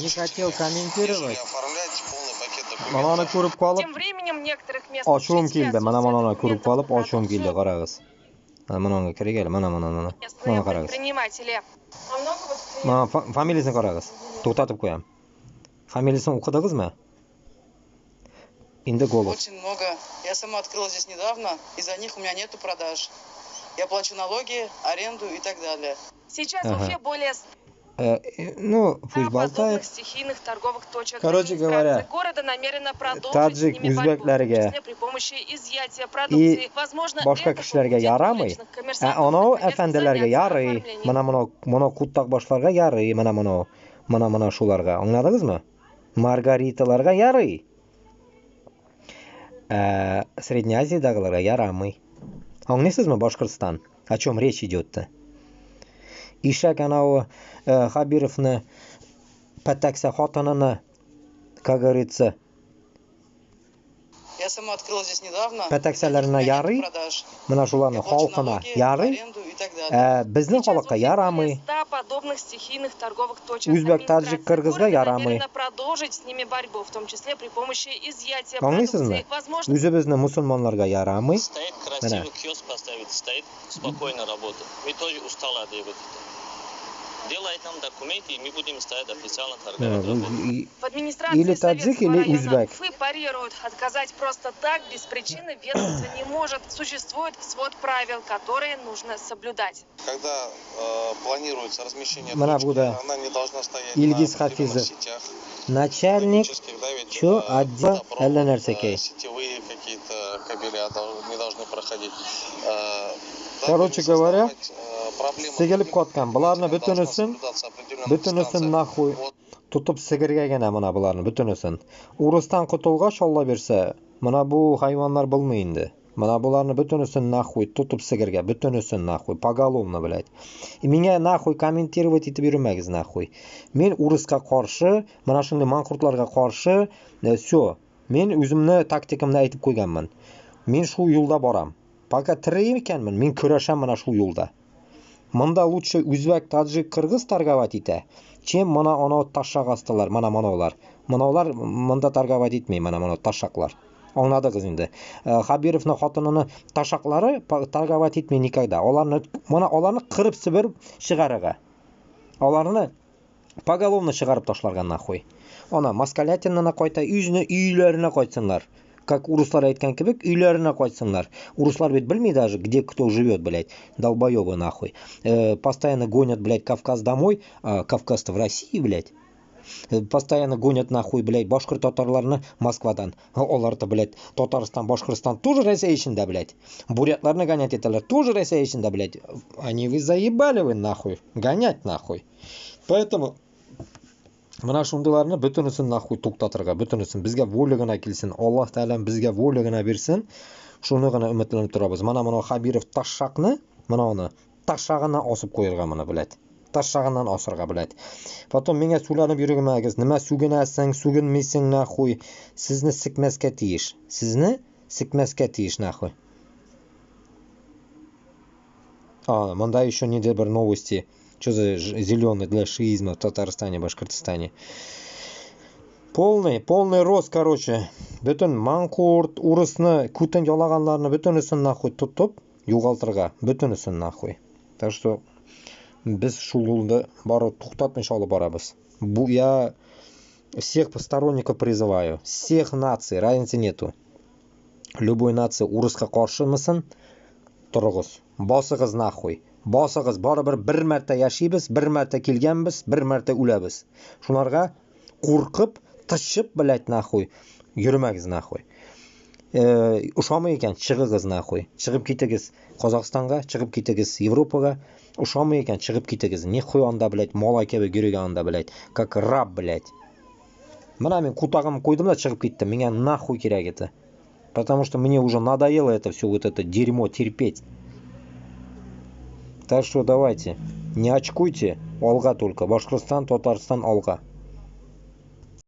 Не хотел комментировать. Manani ko'rib qolib, ochuvim keldi. Mana ko'rib qolib, ochuvim keldi, qarag'iz. Mana kirgil, mana. Mana qarag'iz. Mana familiyasini qarag'iz. To'xtatib qo'yam. Familiyasini o'qidingizmi? Endi голос. Очень много. Я сама открыла здесь недавно, из-за них у меня нету продаж. Я плачу налоги, аренду и так далее. Сейчас в Уфе более Ну, пусть болтает. стихийных торговых точек. Короче говоря, города намерена продолжить Таджик, с ними борьбу, в том o'zbeklarga числе при помощи изъятия продукции. Возможно, boshqa это kishilarga побудит yaramay. уличных коммерсантов Anavi наконец afandilarga заняться yaray. оформлением. Mana quttaq boshlarga yaray. Mana shularga. Angladingizmi? Margaritalarga yaray. Средней Азиядагыларга yaramay. Anglaysizmi, Boshqirdiston? О чем речь идет-то? Ishak anavi Xabirovni pataksa xotinini, как говорится, Я сама открыла здесь недавно. pataksalarini yaray. Mana shularni xalqini yaray. Bizning xalqqa yaramay. Подобных стихийных торговых точек. O'zbek, tojik, qirg'izga yaramay. Продолжить с ними борьбу, в том числе при помощи изъятия Anglaysizmi? продукции. Возможно, O'zimizni musulmonlarga yaramay. Стоит красивый киоск поставить, стоит, спокойно работает. Мы тоже устали от этого. Делает нам документы, и мы будем стоять официально торговать. в администрации Или таджик, Советского или района узбек. Уфы парируют. Отказать просто так, без причины, ведомство не может. Существует свод правил, которые нужно соблюдать. Когда планируется размещение Mana точки, bu da она не должна стоять Ilgiz на определенных Hafizov. сетях. Начальник Технических, да, ведь, Чё, отдел водопровод, alla narsa kerak. сетевые какие-то кабеля не должны проходить. Короче говоря, проблема sigilib qotgan. Bularni должна butunisin, соблюдаться определенная дистанция. naxuy tutib sigirgagina mana bularni butunisin. Urusdan qutulg'ach Alloh bersa, mana bu hayvonlar bo'lmaydi. Mana bularni butunisin naxuy tutib sigirga, butunisin naxuy pogolovno biladi. Menga naxuy kommentirovat etib yurmagiz naxuy. Men urusga qarshi, mana shunday manqurtlarga qarshi, всё. Men o'zimni taktikamni aytib qo'yganman. Men shu yo'lda boram. Fakat tirik ekanman, men kurasham mana shu yo'lda. Manda лучше o'zbek, tojik, qirg'iz targ'avat eta. Чем mana ana tashaqastalar, mana ular. Ular manda targ'avat etmay, mana tashaqlar. Angladingiz endi. Xabirovning xotinini tashaqlari targ'avat etmay nikogda. Ularni qirib Sibir shig'ariga. Ularni pogolovno chiqarib tashlargan naxuy. Ana Moskalatinni qo'yta uylarini qo'ysinlar. Как урусlar aytgan kabi uylarini qo'ysinlar. Урусlar bet bilmaydi даже где кто живет, блядь. Долбоёбы нахуй. Постоянно гонят, блядь, Кавказ домой, а Кавказ-то в России, блядь. Постоянно гонят нахуй, блядь, башкир татарларны Москвадан. Олар-то, блядь, Татарстан, Башкирстан тоже Россия içinde, блядь. Бурятларны гонять эталар тоже Россия içinde, блядь. Они вы заебали вы нахуй. Гонять нахуй. Поэтому mana shundalarni butunisin naxuy to'xtatirga, butunisin bizga voligina kelsin. Alloh taolam bizga voligina bersin. Shunigina umidlanib turamiz. Mana Xabirov tashaqni, mana uni tashag'idan osib qo'yirga mana biladi. Tashag'idan osirga biladi. Potom menga suvlanib yurmagiz. Nima suginasang, suginmaysang naxuy. Sizni sikmasga teyish. Sizni sikmasga teyish naxuy. Manda еще неделя bir новости. Что за зеленый для шиизма в Татарстане, Башкортостане? Полный рост, короче. Bütün manqurt, urusni, kutin yolag'anlarni butunisin naxuy tutib, yo'g'altirga, butunisin naxuy. Так что biz shu yo'lda borib to'xtatmay olib boramiz. Bu я всех сторонников призываю, всех наций, разницы нету. Любой нация urusga qarshimisin? Turg'iz, bosig'iz naxuy. Bosig'iz baribir bir marta yashaymiz, bir marta kelganmiz, bir marta o'lamiz. Shularga qo'rqib, tishib bilay naxuy. Yurmagiz naxuy. Ushamay ekan chig'igiz naxuy. Chiqib ketigiz Qozog'istonga, chiqib ketigiz Yevropaga. Ushamay ekan chiqib ketigiz. Nexuy onda bilay, molakaga yurganda bilay, как rab bilay. Mana men qutag'imni qo'ydim-da chiqib ketdim. Menga naxuy kerak edi. Потому что мне уже надоело это все вот это дерьмо терпеть. Так что давайте, не очкуйте, olg'a только. Башкортостан, Татарстан, olg'a.